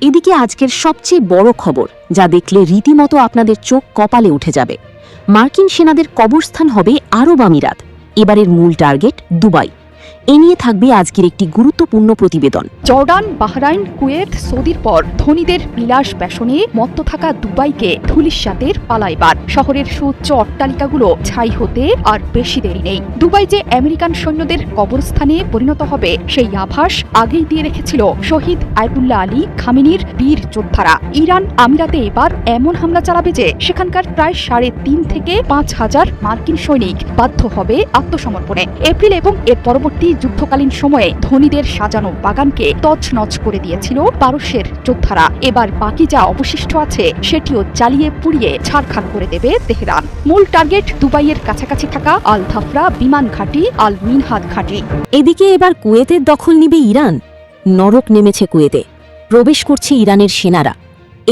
এদিকে আজকের সবচেয়ে বড় খবর, যা দেখলে রীতিমতো আপনাদের চোখ কপালে উঠে যাবে। মার্কিন সেনাদের কবরস্থান হবে আরব আমিরাত। এবারের মূল টার্গেট দুবাই। এ নিয়ে থাকবে আজকের একটি গুরুত্বপূর্ণ প্রতিবেদন। জর্ডান, বাহরাইন, কুয়েত, সৌদির পর ধনীদের বিলাস ব্যসনে মত্ত থাকা দুবাইকে ধূলিসাতের পালাইবার। শহরের সুউচ্চ অট্টালিকাগুলো ছাই হতে আর বেশি দেরি নেই। দুবাই যে আমেরিকান সৈন্যদের কবরস্থানে পরিণত হবে সেই আভাস আগেই দিয়ে রেখেছিল শহীদ আয়াতুল্লাহ আলী খামেনির বীর যোদ্ধারা। ইরান আমিরাতে এবার এমন হামলা চালাবে যে সেখানকার প্রায় ৩.৫ থেকে ৫,০০০ মার্কিন সৈনিক বাধ্য হবে আত্মসমর্পণে। এপ্রিল এবং এর পরবর্তী যুদ্ধকালীন সময়ে ধনীদের সাজানো বাগানকে তছনছ করে দিয়েছিল পারস্যের যোদ্ধারা। এবার বাকি যা অবশিষ্ট আছে সেটিও জ্বালিয়ে পুড়িয়ে ছারখার করে দেবে তেহরান। মূল টার্গেট দুবাইয়ের কাছাকাছি থাকা আল ধাফরা বিমান ঘাঁটি, আল মিনহাদ ঘাঁটি। এদিকে এবার কুয়েতের দখল নিবে ইরান। নরক নেমেছে কুয়েতে, প্রবেশ করছে ইরানের সেনারা।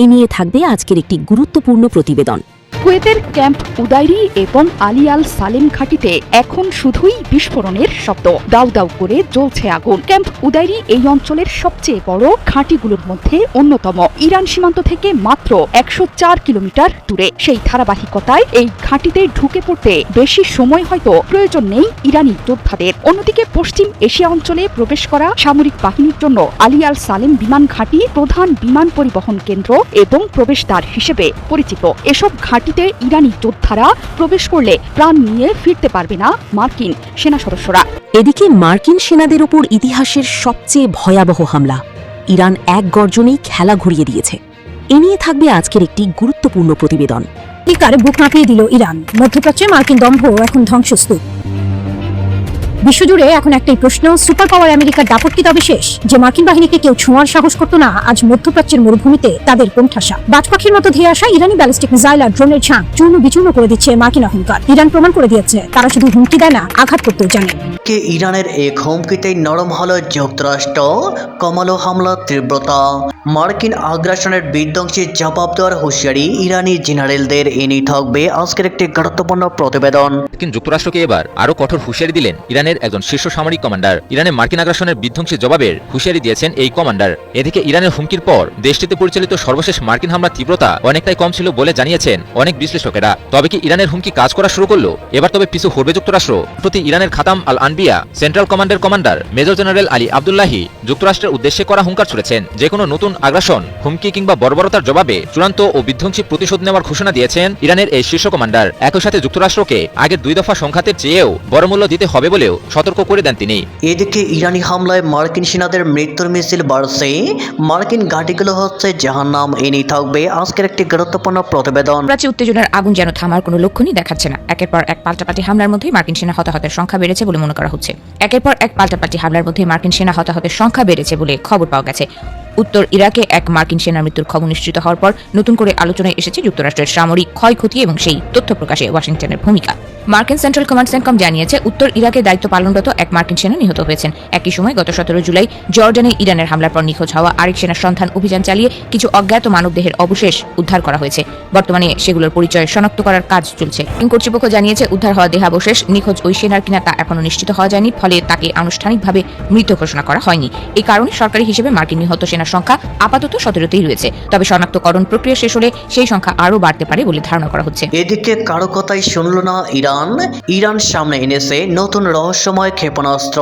এ নিয়ে থাকবে আজকের একটি গুরুত্বপূর্ণ প্রতিবেদন। কুয়েতের ক্যাম্প উদাইরি এবং আলী আল সালেম ঘাঁটিতে এখন শুধুই বিস্ফোরণের শব্দ। দাউ দাউ করে জ্বলছে আগুন। ক্যাম্প উদাইরি এই অঞ্চলের সবচেয়ে বড় ঘাঁটিগুলোর মধ্যে অন্যতম। ইরান সীমান্ত থেকে মাত্র ১০৪ কিলোমিটার দূরে। সেই ধারাবাহিকতায় এই ঘাঁটিতে ঢুকে পড়তে বেশি সময় হয়তো প্রয়োজন নেই ইরানি যোদ্ধাদের। অন্যদিকে পশ্চিম এশিয়া অঞ্চলে প্রবেশ করা সামরিক বাহিনীর জন্য আলী আল সালেম বিমান ঘাঁটি প্রধান বিমান পরিবহন কেন্দ্র এবং প্রবেশদ্বার হিসেবে পরিচিত। এসব ঘাঁটিতে ইরানি যোদ্ধারা প্রবেশ করলে প্রাণ নিয়ে ফিরতে পারবে না মার্কিন সেনা সদস্যরা। এদিকে মার্কিন সেনাদের ওপর ইতিহাসের সবচেয়ে ভয়াবহ হামলা। ইরান এক গর্জনেই খেলা ঘুরিয়ে দিয়েছে। এ নিয়ে থাকবে আজকের একটি গুরুত্বপূর্ণ প্রতিবেদন। বুক মাপিয়ে দিল ইরান। মধ্যপ্রাচ্যে মার্কিন দম্ভ এখন ধ্বংসস্তূপ। বিশ্বজুড়ে এখন একটাই প্রশ্ন, সুপার পাওয়ার আমেরিকার দাপট কি তবে শেষ? যে মার্কিন বাহিনীকে কেউ ছোঁয়ার সাহস করতো না, আজ মধ্যপ্রাচ্যের মরুভূমিতে তাদের কোণঠাসা। বাজপাখির মতো ধেয়ে আসা ইরানি ব্যালিস্টিক মিসাইল আর ড্রোনের ঝাঁক চূর্ণ বিচূর্ণ করে দিচ্ছে মার্কিন অহংকার। ইরান প্রমাণ করে দিয়েছে তারা শুধু হুমকি দেয় না, আঘাত করতেও জানে। ইরানের এক হুমকিতেই নরম হলো যুক্তরাষ্ট্র, কমালো হামলার তীব্রতা। মার্কিন আগ্রাসনের বিধ্বংসী জবাব দেওয়ার হুঁশিয়ারি ইরানি জেনারেলদের। এনে থাকবে আজকের একটি গুরুত্বপূর্ণ প্রতিবেদন। মার্কিন যুক্তরাষ্ট্রকে এবার আরো কঠোর হুঁশিয়ারি দিলেন ইরানের একজন শীর্ষ সামরিক কমান্ডার। ইরানে মার্কিন আগ্রাসনের বিধ্বংসী জবাবের হুঁশিয়ারি দিয়েছেন এই কমান্ডার। এদিকে ইরানের হুমকির পর দেশটিতে পরিচালিত সর্বশেষ মার্কিন হামলার তীব্রতা অনেকটাই কম ছিল বলে জানিয়েছেন অনেক বিশ্লেষকেরা। তবে কি ইরানের হুমকি কাজ করা শুরু করলো? এবার তবে পিছু হরবে যুক্তরাষ্ট্র? প্রতি ইরানের খাতাম আল আনবিয়া সেন্ট্রাল কমান্ডের commander major general Ali Abdullahi যুক্তরাষ্ট্রের উদ্দেশ্যে করা হুঙ্কার ছুড়েছেন। যে কোনো নতুন আগ্রাসন, হুমকি কিংবা বর্বরতার জবাবে চূড়ান্ত ও বিধ্বংসী প্রতিশোধ নেওয়ার ঘোষণা দিয়েছেন ইরানের এই শীর্ষ কমান্ডার। একই সাথে যুক্তরাষ্ট্রকে আগের 2 দফা সংঘাতের চেয়েও বড় মূল্য দিতে হবে বলেও সতর্ক করে দেন তিনি। এদিকে ইরানি হামলায় মার্কিন সেনাদের মৃত্যুর মিছিল বাড়ছে। মার্কিন ঘাঁটিগুলো হচ্ছে জাহান্নাম। এনে থাকবে আজকের একটি গুরুত্বপূর্ণ প্রতিবেদন। প্রাচ্যে উত্তেজনার আগুন যেন থামার কোনো লক্ষণই দেখাচ্ছে না। একের পর এক পাল্টাপাল্টি হামলার মধ্যে মার্কিন সেনা হতাহতের সংখ্যা বেড়েছে বলে মনে করা হচ্ছে। একের পর এক পাল্টাপাল্টি হামলার মধ্যে মার্কিন সেনা হতাহতের সংখ্যা বেড়েছে বলে খবর পাওয়া গেছে। উত্তর ইরাকে এক মার্কিন সেনার মৃত্যুর খবর নিশ্চিত হওয়ার পর নতুন করে আলোচনায় এসেছে যুক্তরাষ্ট্রের সামরিক ক্ষয়ক্ষতি এবং সেই তথ্য প্রকাশে ওয়াশিংটনের ভূমিকা। মার্কিন সেন্ট্রাল কমান্ড সেন্টকম জানিয়েছে উত্তর ইরাকে দায়িত্ব পালনরত এক মার্কিন সেনা নিহত হয়েছেন। একই সময় গত 17 জুলাই জর্ডানে ইরানের হামলার পর নিখোঁজ হওয়া আরেক সেনার সন্ধান অভিযান চালিয়ে কিছু অজ্ঞাত মানবদেহের অবশেষ উদ্ধার করা হয়েছে। বর্তমানে সেগুলোর পরিচয় শনাক্ত করার কাজ চলছে। কর্তৃপক্ষ জানিয়েছে উদ্ধার হওয়া দেহাবশেষ নিখোঁজ ওই সেনার কিনা তা এখনো নিশ্চিত হওয়া যায়নি, ফলে তাকে আনুষ্ঠানিকভাবে মৃত ঘোষণা করা হয়নি। এই কারণে সরকারি হিসেবে মার্কিন নিহত সেনার সংখ্যা আপাতত 17তেই রয়েছে। তবে শনাক্তকরণ প্রক্রিয়া শেষ হলে সেই সংখ্যা আরও বাড়তে পারে বলে ধারণা করা হচ্ছে। এদিকে কারো কথাই শুনল না ইরান। ইরান সামনে এনেছে নতুন রহস্যময় ক্ষেপণাস্ত্র।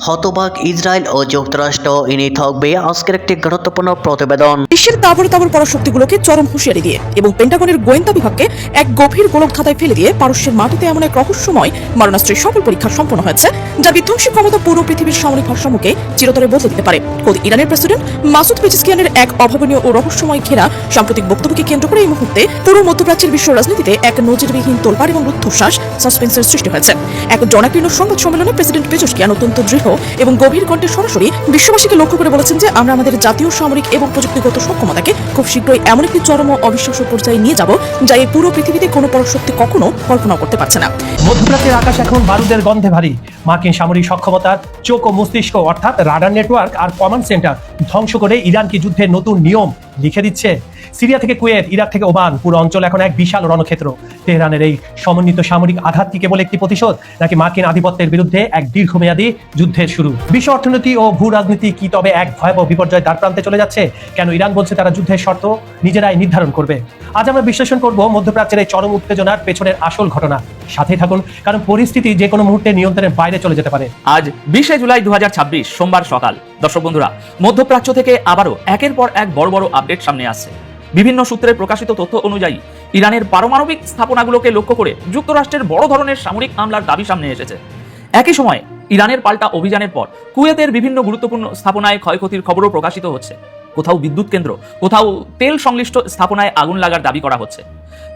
হতবাক ইসরায়েল ও যুক্তরাষ্ট্র। এনে থাকবে আজকের একটি গুরুত্বপূর্ণ প্রতিবেদন। বিশ্বের তাবড় পরাশক্তিগুলোকে চরম হুঁশিয়ারি দিয়ে এবং পেন্টাগনের গোয়েন্দা বিভাগকে এক গভীর গোলকধাঁধায় ফেলে দিয়ে পারস্যের মাটিতে এমন এক রহস্যময় মারণাস্ত্রের সফল পরীক্ষা সম্পন্ন হয়েছে যা বিধ্বংসী ক্ষমতা পুরো পৃথিবীর সামরিক ভারসাম্যকে চিরতরে বদলে দিতে পারে। খোদ ইরানের প্রেসিডেন্ট মাসুদ পেজেশকিয়ানের এক অভাবনীয় ও রহস্যময় ঘেরা সাম্প্রতিক বক্তব্যকে কেন্দ্র করে এই মুহূর্তে পুরো মধ্যপ্রাচ্যের বিশ্ব রাজনীতিতে এক নজিরবিহীন তোলপাড় এবং রুদ্ধশ্বাস সাসপেন্সের সৃষ্টি হয়েছে। এক জনাকীর্ণ সংবাদ সম্মেলনে প্রেসিডেন্ট পেজেশকিয়ান অত্যন্ত দৃঢ় এবং গভীর কণ্ঠে সরাসরি বিশ্ববাসীকে লক্ষ্য করে বলেছেন যে আমরা আমাদের জাতীয় সামরিক এবং প্রযুক্তিগত সক্ষমতাকে খুব শীঘ্রই এমন একটি চরম অবিশ্বাস্য পর্যায়ে নিয়ে যাব যা এই পুরো পৃথিবীতে কোনো পরাশক্তি কখনো কল্পনা করতে পারছে না। মধ্যপ্রাচ্যের আকাশ এখন বারুদের গন্ধে ভারী। মার্কিন সামরিক সক্ষমতার চোখ ও মস্তিষ্ক অর্থাৎ রাডার নেটওয়ার্ক আর কমান্ড সেন্টার ধ্বংস করে ইরানকে যুদ্ধের নতুন নিয়ম লিখে দিচ্ছে। সিরিয়া থেকে কুয়েত, ইরাক থেকে ওমান, পুরো অঞ্চল এখন এক বিশাল রণক্ষেত্র। তেহরানের এই সমন্বিত সামরিক আঘাত কি কেবল একটি প্রতিশোধ, নাকি মার্কিন আধিপত্যের বিরুদ্ধে এক দীর্ঘমেয়াদী যুদ্ধের শুরু? বিশ্ব অর্থনীতি ও ভূ রাজনীতি কি তবে এক ভয়াবহ বিপর্যয় দ্বার প্রান্তে চলে যাচ্ছে? কেন ইরান বলছে তারা যুদ্ধের শর্ত নিজেরাই নির্ধারণ করবে? আজ আমরা বিশ্লেষণ করব মধ্যপ্রাচ্যের এই চরম উত্তেজনার পেছনের আসল ঘটনা। সাথে থাকুন, কারণ পরিস্থিতি যে কোনো মুহূর্তে নিয়ন্ত্রণের বাইরে চলে যেতে পারে। আজ 20 জুলাই 2026 সোমবার সকাল। দর্শক বন্ধুরা, মধ্যপ্রাচ্য থেকে আবারও একের পর এক বড় বড় আপডেট সামনে আসছে। বিভিন্ন সূত্রে প্রকাশিত তথ্য অনুযায়ী ইরানের পারমাণবিক স্থাপনাগুলোকে লক্ষ্য করে যুক্তরাষ্ট্রের বড় ধরনের সামরিক হামলার দাবি সামনে এসেছে। একই সময়ে ইরানের পাল্টা অভিযানের পর কুয়েতের বিভিন্ন গুরুত্বপূর্ণ স্থাপনায় ক্ষয়ক্ষতির খবরও প্রকাশিত হচ্ছে। কোথাও বিদ্যুৎ কেন্দ্র, কোথাও তেল সংশ্লিষ্ট স্থাপনায় আগুন লাগার দাবি করা হচ্ছে।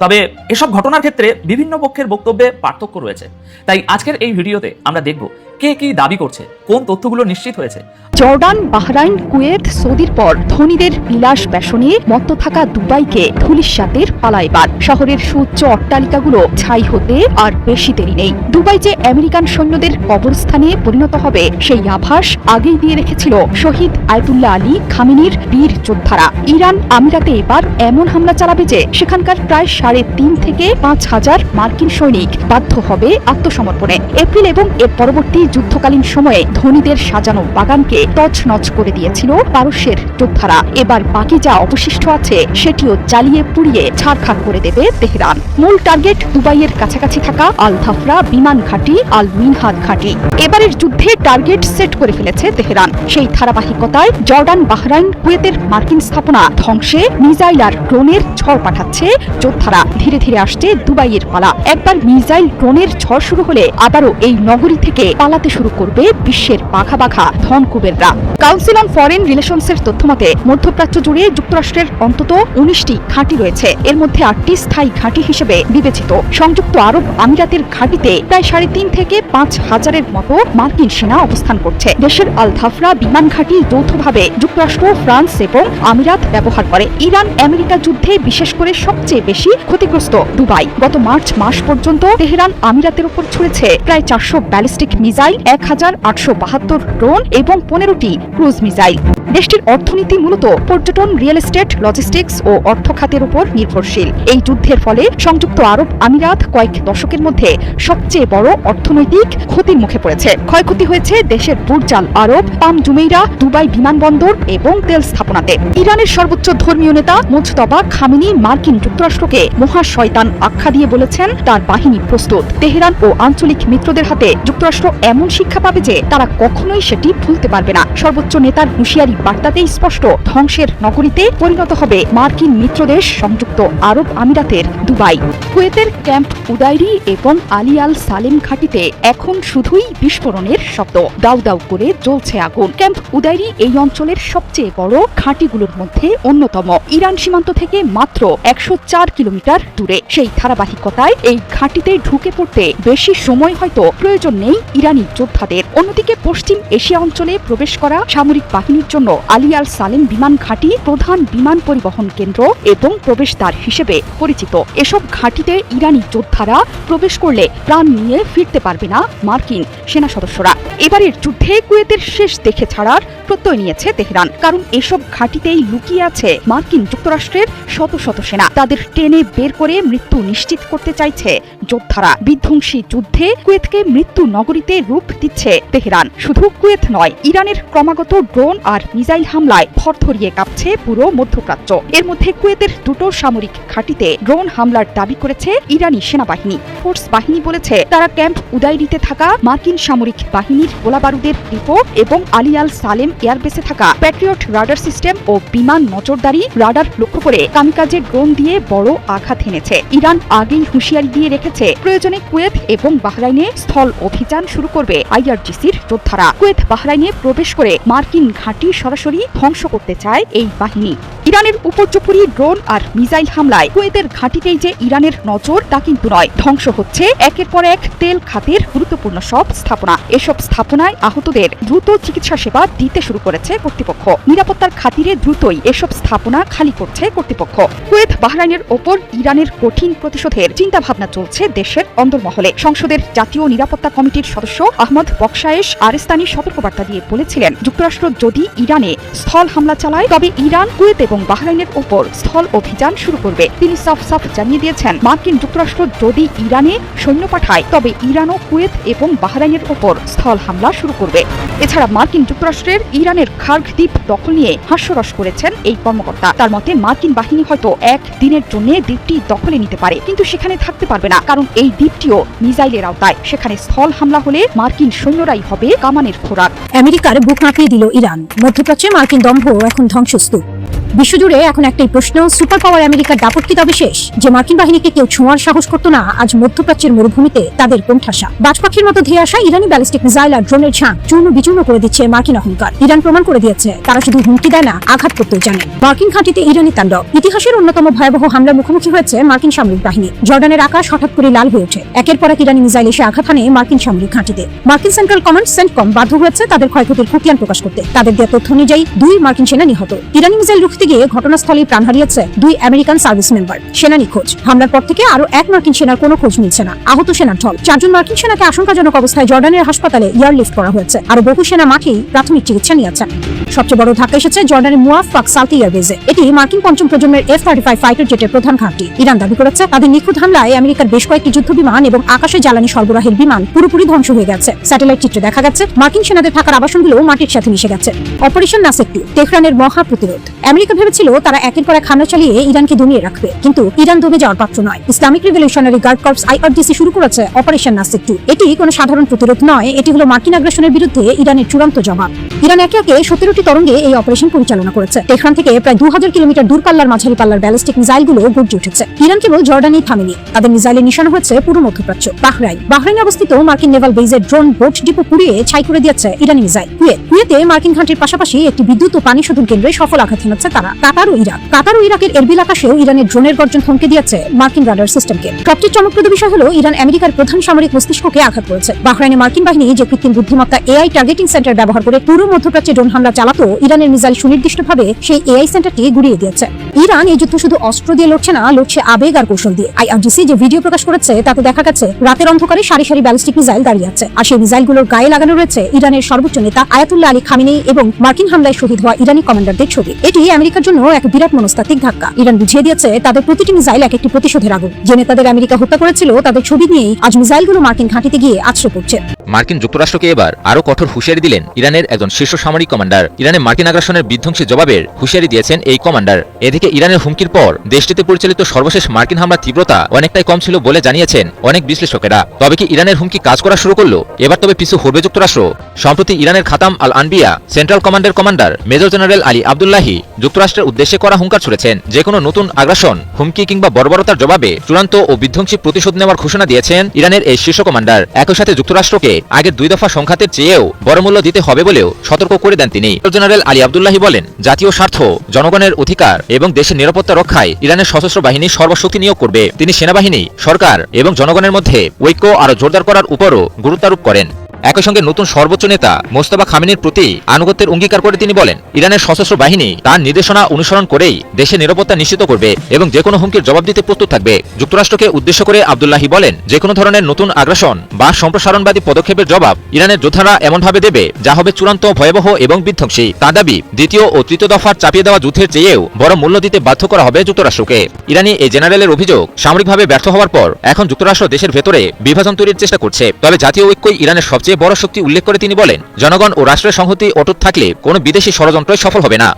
তবে এসব ঘটনার ক্ষেত্রে বিভিন্ন পক্ষের বক্তব্যে পার্থক্য রয়েছে। তাই আজকের এই ভিডিওতে আমরা দেখব কে কি দাবি করছে, কোন তথ্যগুলো নিশ্চিত হয়েছে। জর্ডান, বাহরাইন, কুয়েত, সৌদির পর ধনীদের বিলাস ব্যসনে মত্ত থাকা দুবাইকে ধূলিসাতের পালাইবার। শহরের সুউচ্চ অট্টালিকাগুলো ছাই হতে আর বেশি দেরি নেই। দুবাই যে আমেরিকান সৈন্যদের কবরস্থানে পরিণত হবে সেই আভাস আগেই দিয়ে রেখেছিল শহীদ আয়াতুল্লাহ আলী খামেনির বীর যোদ্ধারা। ইরান আমিরাতে এবার এমন হামলা চালাবে যে সেখানকার প্রায় 3.5 থেকে 5,000 মার্কিন সৈনিক বাধ্য হবে আত্মসমর্পণে। এপ্রিল এবং এর পরবর্তী যুদ্ধকালীন সময়ে ধনীদের সাজানো বাগানকে তছনছ করে দিয়েছিল পারস্যের যোদ্ধারা। এবার বাকি যা অবশিষ্ট আছে সেটিও জ্বালিয়ে পুড়িয়ে ছারখার করে দেবে তেহরান। মূল টার্গেট দুবাইয়ের কাছাকাছি থাকা আল ধাফরা বিমান ঘাঁটি, আল মিনহাদ ঘাঁটি। এবারের যুদ্ধে টার্গেট সেট করে ফেলেছে তেহরান। সেই ধারাবাহিকতায় জর্ডান, বাহরাইন, কুয়েতের মার্কিন স্থাপনা ধ্বংসে মিসাইল আর ড্রোনের ঝড় পাঠাচ্ছে যোদ্ধারা। ধীরে ধীরে আসছে দুবাইয়ের পালা। একবার মিসাইল ড্রোনের ঝড় শুরু হলে আবারও এই নগরী থেকে পালাতে শুরু করবে বিশ্বের বাঘা বাঘা ধনকুবেররা। কাউন্সিল অন ফরেন রিলেশনসের তথ্যমতে মধ্যপ্রাচ্য জুড়ে যুক্তরাষ্ট্রের অন্তত 19টি ঘাঁটি রয়েছে। এর মধ্যে 8টি স্থায়ী ঘাঁটি হিসেবে বিবেচিত। সংযুক্ত আরব আমিরাতের ঘাঁটিতে প্রায় 3.5 থেকে 5,000-এর মতো মার্কিন সেনা অবস্থান করছে। দেশের আল ধাফরা বিমান ঘাঁটি যৌথভাবে যুক্তরাষ্ট্র, ফ্রান্স এবং আমিরাত ব্যবহার করে। ইরান আমেরিকা যুদ্ধে বিশেষ করে সবচেয়ে বেশি ক্ষতিগ্রস্ত দুবাই। গত মার্চ মাস পর্যন্ত তেহরান আমিরাতের উপর ছুড়েছে প্রায় 400 ব্যালিস্টিক মিসাইল, 1872 ড্রোন এবং 15টি ক্রুজ মিসাইল। দেশটির অর্থনীতি মূলত পর্যটন, রিয়েল এস্টেট, লজিস্টিক্স ও অর্থ খাতের উপর নির্ভরশীল। এই যুদ্ধের ফলে সংযুক্ত আরব আমিরাত কয়েক দশকের মধ্যে সবচেয়ে বড় অর্থনৈতিক ক্ষতির মুখে পড়েছে। ক্ষয়ক্ষতি হয়েছে দেশের বুর্জ আল আরব, পাম জুমেইরা, দুবাই বিমানবন্দর এবং তেল স্থাপনাতে। ইরানের সর্বোচ্চ ধর্মীয় নেতা মুজতবা খামেনি মার্কিন যুক্তরাষ্ট্রকে মহা শয়তান আখ্যা দিয়ে বলেছেন তার বাহিনী প্রস্তুত। তেহরান ও আঞ্চলিক মিত্রদের হাতে যুক্তরাষ্ট্র এমন শিক্ষা পাবে যে তারা কখনোই সেটি ভুলতে পারবে না। সর্বোচ্চ নেতার হুঁশিয়ারি বার্তাতেই স্পষ্ট, ধ্বংসের নগরীতে পরিণত হবে মার্কিন মিত্রদেশ সংযুক্ত আরব আমিরাতের দুবাই। কুয়েতের ক্যাম্প উদাইরি এবং আলী আল সালেম ঘাঁটিতে এখন শুধুই বিস্ফোরণের শব্দ। দাউ দাউ করে জ্বলছে আগুন। ক্যাম্প উদাইরি এই অঞ্চলের সবচেয়ে বড় ঘাঁটিগুলোর মধ্যে অন্যতম। ইরান সীমান্ত থেকে মাত্র 104 কিলোমিটার দূরে। সেই ধারাবাহিকতায় এই ঘাঁটিতে ঢুকে পড়তে বেশি সময় হয়তো প্রয়োজন নেই ইরানি যোদ্ধাদের। অন্যদিকে পশ্চিম এশিয়া অঞ্চলে প্রবেশ করা সামরিক বাহিনীর জন্য আলী আল সালেম বিমান ঘাঁটি প্রধান বিমান পরিবহন কেন্দ্র এবং প্রবেশদ্বার হিসেবে পরিচিত। এসব ঘাঁটিতে ইরানি যোদ্ধারা প্রবেশ করলে প্রাণ নিয়ে ফিরতে পারবে না মার্কিন সেনা সদস্যরা। এবারের যুদ্ধে কুয়েতের শেষ দেখে ছাড়ার প্রত্যয় নিয়েছে তেহরান, কারণ এসব ঘাঁটিতেই লুকিয়ে আছে মার্কিন যুক্তরাষ্ট্রের শত শত সেনা। তাদের টেনে বের করে মৃত্যু নিশ্চিত করতে চাইছে যোদ্ধারা। বিধ্বংসী যুদ্ধে কুয়েতকে মৃত্যু নগরীতে রূপ দিচ্ছে তেহরান। শুধু কুয়েত নয়, ইরানের ক্রমাগত ড্রোন আর মিসাইল হামলায় থরথরিয়ে কাঁপছে পুরো মধ্যপ্রাচ্য। এর মধ্যে কুয়েতের দুটো সামরিক ঘাঁটিতে ড্রোন হামলার দাবি করেছে ইরানি সেনাবাহিনী। ফোর্স বাহিনী বলেছে তারা ক্যাম্প উদাইরিতে থাকা মার্কিন সামরিক বাহিনীর গোলাবারুদের ডিপো এবং আলী আল সালেম এয়ারবেসে থাকা প্যাট্রিয়ট রাডার সিস্টেম ও বিমান নজরদারি রাডার লক্ষ্য করে কামিকাজে ড্রোন দিয়ে বড় আঘাত এনেছে। ইরান আগেই হুঁশিয়ারি দিয়ে রেখেছে প্রয়োজনে কুয়েত এবং বাহরাইনে স্থল অভিযান শুরু করবে আইআরজিসির যোদ্ধারা। কুয়েত, বাহরাইনে প্রবেশ করে মার্কিন ঘাঁটি সরাসরি ধ্বংস করতে চায় এই বাহিনী। ইরানের উপর্যুপরি ড্রোন আর মিসাইল হামলায় কুয়েতের ঘাঁটিতেই যে ইরানের নজর তা কিন্তু নয়। ধ্বংস হচ্ছে একের পর এক তেল খাতের গুরুত্বপূর্ণ সব স্থাপনা। এসব স্থাপনায় আহতদের দ্রুত চিকিৎসা সেবা দিতে শুরু করেছে কর্তৃপক্ষ। নিরাপত্তার খাতিরে দ্রুতই এসব স্থাপনা খালি করছে কর্তৃপক্ষ। কুয়েত, বাহরাইনের ওপর ইরানের কঠিন প্রতিশোধের চিন্তাভাবনা চলছে দেশের অন্দরমহলে। সংসদের জাতীয় নিরাপত্তা কমিটির সদস্য আহমদ বকশায়েশ আরেস্তানি সতর্কবার্তা দিয়ে বলেছিলেন, যুক্তরাষ্ট্র যদি ইরানে স্থল হামলা চালায় তবে ইরান, কুয়েত এবং এবং বাহরাইনের উপর স্থল অভিযান শুরু করবে। তিনি সাফ জানিয়ে দিয়েছেন, মার্কিন যুক্তরাষ্ট্র যদি ইরানে সৈন্য পাঠায় তবে ইরানও কুয়েত এবং বাহরাইনের উপর স্থল হামলা শুরু করবে। এছাড়া মার্কিন যুক্তরাষ্ট্রের ইরানের খার্গ দ্বীপ দখল নিয়ে হাস্যরস করেছেন এই কর্মকর্তা। তার মতে মার্কিন বাহিনী হয়তো এক দিনের জন্য দ্বীপটি দখলে নিতে পারে, কিন্তু সেখানে থাকতে পারবে না, কারণ এই দ্বীপটিও মিসাইলের আওতায়। সেখানে স্থল হামলা হলে মার্কিন সৈন্যরাই হবে কামানের খোরাক। আমেরিকার বুক মাপিয়ে দিল ইরান। মধ্যপ্রাচ্যে মার্কিন দম্ভ এখন ধ্বংসস্তূপ। বিশ্বজুড়ে এখন একটাই প্রশ্ন, সুপার পাওয়ার আমেরিকার দাপট কি তবে শেষ? যে মার্কিন বাহিনীকে কেউ ছোঁয়ার সাহস করতো না, আজ মধ্যপ্রাচ্যের মরুভূমিতে তাদের কোণঠাসা। বাজপাখির মতো ধেয়ে আসা ইরানি ব্যালিস্টিক মিসাইল আর ড্রোনের ঝাঁক চূর্ণ বিচূর্ণ করে দিচ্ছে মার্কিন অহংকার। ইরান প্রমাণ করে দিয়েছে তারা শুধু হুমকি দেয় না, আঘাত করতেও জানে। মার্কিন ঘাঁটিতে ইরানি তাণ্ডব। ইতিহাসের অন্যতম ভয়াবহ হামলার মুখোমুখি হয়েছে মার্কিন সামরিক বাহিনী। জর্ডানের আকাশ হঠাৎ করে লাল হয়ে ওঠে। একের পর এক ইরানি মিসাইল এসে আঘাত হানে মার্কিন সামরিক ঘাঁটিতে। মার্কিন সেন্ট্রাল কমান্ড সেন্টকম বাধ্য হয়েছে তাদের ক্ষয়ক্ষতির খতিয়ান প্রকাশ করতে। তাদের দেওয়া তথ্য অনুযায়ী 2 মার্কিন সেনা নিহত। ইরানি মিসাইল রুখতে গিয়ে ঘটনাস্থলে প্রাণ হারিয়েছে 2 আমেরিকান সার্ভিস মেম্বার। সেনা নিখোঁজ। হামলার পর থেকে আরো 1 মার্কিন সেনার কোনো খোঁজ মিলছে না। আহত সেনার ঢল। 4 জন মার্কিন সেনাকে আশঙ্কাজনক অবস্থায় জর্ডানের হাসপাতালে এয়ারলিফট করা হয়েছে। আরো বহু সেনা মাঠেই প্রাথমিক চিকিৎসা নিয়েছে। সবচেয়ে বড় ধাক্কা এসেছে জর্ডানের মুয়াফফাক সালতি এয়ারবেজে। এটি মার্কিন পঞ্চম প্রজন্মের F-35 ফাইটার জেটের প্রধান ঘাঁটি। ইরান দাবি করেছে তাদের নিখুঁত হামলায় আমেরিকার বেশ কয়েকটি যুদ্ধ বিমান এবং আকাশে জ্বালানি সরবরাহের বিমান পুরোপুরি ধ্বংস হয়ে গেছে। স্যাটেলাইট চিত্রে দেখা গেছে মার্কিন সেনাদের থাকার আবাসনগুলো মাটির সাথে মিশে গেছে। অপারেশন নাসের 2, তেহরানের মহা প্রতিরোধ। আমেরিকা ভেবেছিল তারা একের পর এক হামলা চালিয়ে ইরানকে দমিয়ে রাখবে, কিন্তু ইরান দমে যাওয়ার পাত্র নয়। Islamic revolutionary guard corps IRGC শুরু করেছে অপারেশন নাসের 2। এটি কোনো সাধারণ প্রতিরোধ নয়, এটি হলো মার্কিন আগ্রাসনের বিরুদ্ধে ইরানের চূড়ান্ত জবাব। ইরান একে একে 17টি তরঙ্গে এই অপারেশন পরিচালনা করেছে। তেহরান থেকে প্রায় 2000 কিলোমিটার দূরপাল্লার মাঝারি পাল্লার ব্যালিস্টিক মিসাইলগুলো গর্জে উঠেছে। ইরান কেবল জর্ডানেই থামেনি, তাদের মিসাইলের নিশানা হচ্ছে পুরো মধ্যপ্রাচ্য। বাহরাইনে অবস্থিত মার্কিন নেভাল বেজের ড্রোন বোট ডিপো পুড়িয়ে ছাই করে দিয়েছে ইরানি মিসাইল। কুয়েতে মার্কিন ঘাঁটির পাশাপাশি একটি বিদ্যুৎ ও পানি শোধন কেন্দ্রে সফল আঘাত হানাচ্ছে তারা। কাতার ও ইরাকের এরবিল আকাশেও ইরানের ড্রোনের গর্জন থমকে দিয়েছে মার্কিন রাডার সিস্টেমকে। সবচেয়ে চমকপ্রদ বিষয় হলো ইরান আমেরিকার প্রধান সামরিক মস্তিষ্ককে আঘাত করেছে। বাহরাইনে মার্কিন বাহিনী যে কৃত্রিম বুদ্ধিমত্তা AI টার্গেটিং সেন্টার ব্যবহার করে পুরো মধ্যপ্রাচ্যে ড্রোন হামলা চালাতো, ইরানের মিসাইল সুনির্দিষ্টভাবে সেই AI সেন্টারটি গুড়িয়ে দিয়েছে। ইরান এই যুদ্ধ শুধু অস্ত্র দিয়ে লড়ছে না, লড়ছে আবেগ আর কৌশল দিয়ে। IRGC যে ভিডিও প্রকাশ করেছে তাতে দেখা গেছে রাতের অন্ধকারে সারি সারি ব্যালিস্টিক মিসাইল দাঁড়িয়ে আছে, আর সেই মিসাইলগুলোর গায়ে লাগানো রয়েছে ইরানের সর্বোচ্চ নেতা আয়াতুল্লাহ আলী খামেনি এবং মার্কিন হামলায় শহীদ হওয়া ইরানি কমান্ডারদের ছবি। এটি আমেরিকার জন্য এক বিরাট মনস্তাত্ত্বিক ধাক্কা। ইরান বুঝিয়ে দিয়েছে তাদের প্রতিটি মিসাইল এক একটি প্রতিশোধের আগুন। যে নেতাদের আমেরিকা হত্যা করেছিল তাদের ছবি নিয়েই আজ মিসাইলগুলো মার্কিন ঘাঁটিতে গিয়ে আছড়ে পড়ছে। মার্কিন যুক্তরাষ্ট্রকে এবার আরো কঠোর হুঁশিয়ারি দিলেন ইরানের একজন শীর্ষ সামরিক কমান্ডার। ইরানে মার্কিন আগ্রাসনের বিধ্বংসী জবাবের হুঁশিয়ারি দিয়েছেন এই কমান্ডার। এদিকে ইরানের হুমকির পর দেশটিতে পরিচালিত সর্বশেষ মার্কিন হামলার তীব্রতা অনেকটাই কম ছিল বলে জানিয়েছেন অনেক বিশ্লেষকেরা। তবে কি ইরানের হুমকি কাজ করা শুরু করলো? এবার তবে পিছু হরবে যুক্তরাষ্ট্র? সম্প্রতি ইরানের খাতাম আল আনবিয়া সেন্ট্রাল কমান্ডার মেজর জেনারেল আলী আব্দুল্লাহি যুক্তরাষ্ট্রের উদ্দেশ্যে করা হুঙ্কার ছুড়েছেন। যে কোনো নতুন আগ্রাসন, হুমকি কিংবা বর্বরতার জবাবে চূড়ান্ত ও বিধ্বংসী প্রতিশোধ নেওয়ার ঘোষণা দিয়েছেন ইরানের এই শীর্ষ কমান্ডার। একই সাথে যুক্তরাষ্ট্রকে আগের 2 দফা সংঘাতের চেয়েও বড় মূল্য দিতে হবে বলেও সতর্ক করে দেন তিনি। মেজর জেনারেল আলী আব্দুল্লাহি বলেন, জাতীয় স্বার্থ, জনগণের অধিকার এবং দেশের নিরাপত্তা রক্ষায় ইরানের সশস্ত্র বাহিনী সর্বশক্তি নিয়োগ করবে। তিনি সেনাবাহিনী, সরকার এবং জনগণের মধ্যে ঐক্য আরো জোরদার করার উপরও গুরুত্বারোপ করেন। একই সঙ্গে নতুন সর্বোচ্চ নেতা মোস্তফা খামেনির প্রতি আনুগত্যের অঙ্গীকার করে তিনি বলেন, ইরানের সশস্ত্র বাহিনী তার নির্দেশনা অনুসরণ করেই দেশের নিরাপত্তা নিশ্চিত করবে এবং যে কোনো হুমকির জবাব দিতে প্রস্তুত থাকবে। যুক্তরাষ্ট্রকে উদ্দেশ্য করে আব্দুল্লাহি বলেন, যে কোনো ধরনের নতুন আগ্রাসন বা সম্প্রসারণবাদী পদক্ষেপের জবাব ইরানের যোদ্ধারা এমনভাবে দেবে যা হবে চূড়ান্ত, ভয়াবহ এবং বিধ্বংসী। তার দাবি, দ্বিতীয় ও তৃতীয় দফার চাপিয়ে দেওয়া যুদ্ধের চেয়েও বড় মূল্য দিতে বাধ্য করা হবে যুক্তরাষ্ট্রকে। ইরানি এই জেনারেলের অভিযোগ, সামরিকভাবে ব্যর্থ হওয়ার পর এখন যুক্তরাষ্ট্র দেশের ভেতরে বিভাজন তৈরির চেষ্টা করছে। তবে জাতীয় ঐক্যই ইরানের সবচেয়ে বড় শক্তি উল্লেখ করে তিনি বলেন, জনগণ ও রাষ্ট্রের সংহতি অটুট থাকলে কোনো বিদেশি ষড়যন্ত্রই সফল হবে না।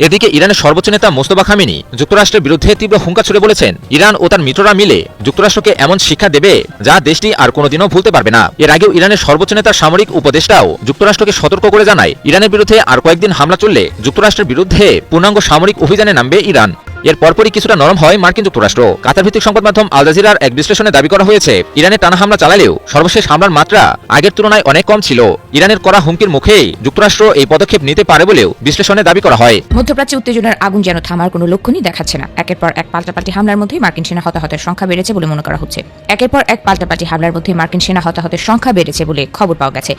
এদিকে ইরানের সর্বোচ্চ নেতা মোস্তফা খামেনি যুক্তরাষ্ট্রের বিরুদ্ধে তীব্র হুঙ্কার ছুড়ে বলেছেন, ইরান ও তার মিত্ররা মিলে যুক্তরাষ্ট্রকে এমন শিক্ষা দেবে যা দেশটি আর কোনোদিনও ভুলতে পারবে না। এর আগেও ইরানের সর্বোচ্চ নেতার সামরিক উপদেষ্টাও যুক্তরাষ্ট্রকে সতর্ক করে জানায়, ইরানের বিরুদ্ধে আর কয়েকদিন হামলা চললে যুক্তরাষ্ট্রের বিরুদ্ধে পূর্ণাঙ্গ সামরিক অভিযানে নামবে ইরান। এর পরপরই কিছুটা নরম হয় মার্কিন যুক্তরাষ্ট্র। কাতার ভিত্তিক সংবাদ মাধ্যম আল জাজিরার এক বিশ্লেষণে দাবি করা হয়েছে, ইরানে টানা হামলা চালালেও সর্বশেষ হামলার মাত্রা আগের তুলনায় অনেক কম ছিল। ইরানের করা হুমকির মুখেই যুক্তরাষ্ট্র এই পদক্ষেপ নিতে পারে বলেও বিশ্লেষণে দাবি করা হয়। মধ্যপ্রাচ্যে উত্তেজনার আগুন যেন থামার কোনো লক্ষণই দেখাচ্ছে না। একের পর এক পাল্টাপাল্টি হামলার মধ্যেই মার্কিন সেনা হতাহতের সংখ্যা বেড়েছে বলে মনে করা হচ্ছে। খবর পাওয়া গেছে।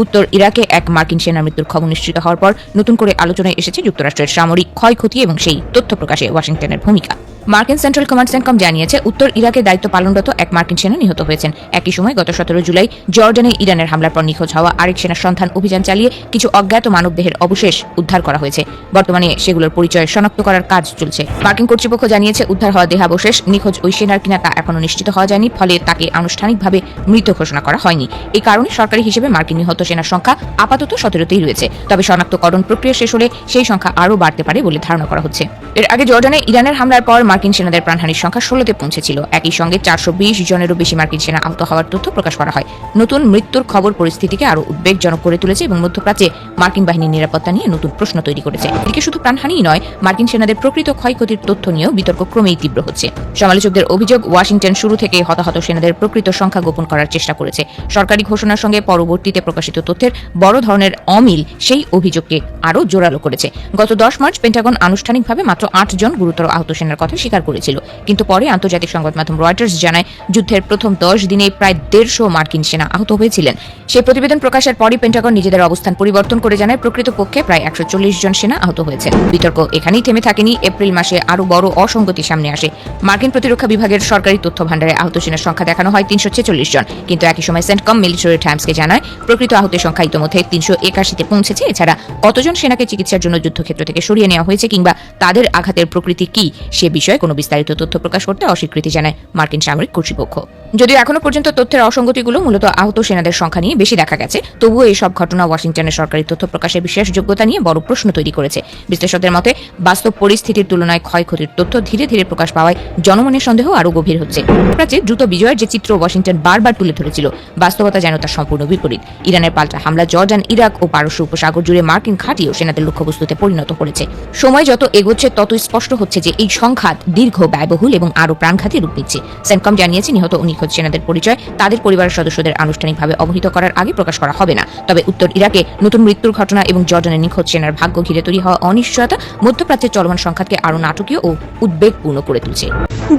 উত্তর ইরাকে এক মার্কিন সেনার মৃত্যুর খবর নিশ্চিত হওয়ার পর নতুন করে আলোচনায় এসেছে যুক্তরাষ্ট্রের সামরিক ক্ষয়ক্ষতি এবং সেই তথ্য প্রকাশে ওয়াশিংটনের ভূমিকা। মার্কিন সেন্ট্রাল কমান্ড সেন্টকম জানিয়েছে উত্তর ইরাকে দায়িত্ব পালনরত এক মার্কিন সেনা নিহত হয়েছেন। একই সময় গত 17 জুলাই জর্ডানে ইরানের হামলার পর নিখোঁজ হওয়া আরেক সেনার সন্ধান অভিযান চালিয়ে কিছু অজ্ঞাত মানবদেহের অবশেষ উদ্ধার করা হয়েছে। বর্তমানে সেগুলোর পরিচয় শনাক্ত করার কাজ চলছে। মার্কিন কর্তৃপক্ষ জানিয়েছে উদ্ধার হওয়া দেহাবশেষ নিখোঁজ ওই সেনার কিনা তা এখনো নিশ্চিত হওয়া যায়নি, ফলে তাকে আনুষ্ঠানিকভাবে মৃত ঘোষণা করা হয়নি। এই কারণে সরকারি হিসেবে মার্কিন নিহত সেনার সংখ্যা আপাতত 17তেই রয়েছে। তবে শনাক্তকরণ প্রক্রিয়া শেষ হলে সেই সংখ্যা আরও বাড়তে পারে বলে ধারণা করা হচ্ছে। এর আগে জর্ডানে ইরানের হামলার পর মার্কিন সেনাদের প্রাণহানির সংখ্যা 16তে পৌঁছেছিল। একই সঙ্গে 420 জনেরও বেশি মার্কিন সেনা আহত হওয়ার তথ্য প্রকাশ করা হয়। নতুন মৃত্যুর খবর পরিস্থিতিকে আরও উদ্বেগজনক করে তুলেছে এবং মধ্যপ্রাচ্যে মার্কিন বাহিনীর নিরাপত্তা নিয়ে নতুন প্রশ্ন তৈরি করেছে। এদিকে শুধু প্রাণহানিই নয়, মার্কিন সেনাদের প্রকৃত ক্ষয়ক্ষতির তথ্য নিয়েও বিতর্ক ক্রমেই তীব্র হচ্ছে। সমালোচকদের অভিযোগ, ওয়াশিংটন শুরু থেকে হতাহত সেনাদের প্রকৃত সংখ্যা গোপন করার চেষ্টা করেছে। সরকারি ঘোষণার সঙ্গে পরবর্তীতে প্রকাশিত তথ্যের বড় ধরনের অমিল সেই অভিযোগকে আরও জোরালো করেছে। গত 10 মার্চ পেন্টাগন আনুষ্ঠানিকভাবে মাত্র 8 জন গুরুতর আহত সেনার কথা স্বীকার করেছিল, কিন্তু পরে আন্তর্জাতিক সংবাদ মাধ্যম রয়টার্স জানায় যুদ্ধের প্রথম 10 দিনে প্রায় 150 মার্কিন সেনা আহত হয়েছিলেন। সেই প্রতিবেদন প্রকাশের পরই পেন্টাগন নিজেদের অবস্থান পরিবর্তন করে জানায় প্রকৃতপক্ষে প্রায় 140 জন সেনা আহত হয়েছেন। বিতর্ক এখানেই থেমে থাকেনি। এপ্রিল মাসে আরও বড় অসঙ্গতি সামনে আসে। মার্কিন প্রতিরক্ষা বিভাগের সরকারি তথ্য ভান্ডারে আহত সেনার সংখ্যা দেখানো হয় 346 জন, কিন্তু একই সময় সেন্টকম মিলিটারি টাইমসকে জানায় প্রকৃত আহতের সংখ্যা ইতোমধ্যে 381-তে পৌঁছেছে। এছাড়া কতজন সেনাকে চিকিৎসার জন্য যুদ্ধক্ষেত্র থেকে সরিয়ে নেওয়া হয়েছে কিংবা তাদের আঘাতের প্রকৃতি কি সে বিষয়ে কোনো বিস্তারিত তথ্য প্রকাশ করতে অস্বীকৃতি জানায় মার্কিন সামরিক কর্তৃপক্ষ। যদিও এখনো পর্যন্ত তথ্যের অসঙ্গতিগুলো মূলত আহত সেনাদের সংখ্যা নিয়ে বেশি দেখা গেছে, তবুও এইসব ঘটনা ওয়াশিংটনের সরকারি তথ্য প্রকাশের বিশ্বাসযোগ্যতা নিয়ে বড় প্রশ্ন তৈরি করেছে। বিশ্লেষকদের মতে বাস্তব পরিস্থিতির তুলনায় ক্ষয়ক্ষতির তথ্য ধীরে ধীরে প্রকাশ পাওয়ায় জনমনের সন্দেহ আরও গভীর হচ্ছে। প্রাচ্যে দ্রুত বিজয়ের যে চিত্র ওয়াশিংটন বারবার তুলে ধরেছিল, বাস্তবতা যেন তার সম্পূর্ণ বিপরীত। ইরানের পাল্টা হামলা জর্ডান, ইরাক ও পারস্য উপসাগর জুড়ে মার্কিন ঘাঁটি ও সেনাদের লক্ষ্যবস্তুতে পরিণত করেছে। সময় যত এগোচ্ছে তত স্পষ্ট হচ্ছে যে এই সংঘাত দীর্ঘ, ব্যয়বহুল এবং আরও প্রাণঘাতী রূপ নিচ্ছে। সেন্টকম জানিয়েছে নিহত ও নিখোঁজ সেনাদের পরিচয় তাদের পরিবারের সদস্যদের আনুষ্ঠানিকভাবে অবহিত করার আগে প্রকাশ করা হবে না। তবে উত্তর ইরাকে নতুন মৃত্যুর ঘটনা এবং জর্ডানের নিখোঁজ সেনার ভাগ্য ঘিরে তৈরি হওয়া অনিশ্চয়তা মধ্যপ্রাচ্যের চলমান সংঘাতকে আরও নাটকীয় ও উদ্বেগপূর্ণ করে তুলছে।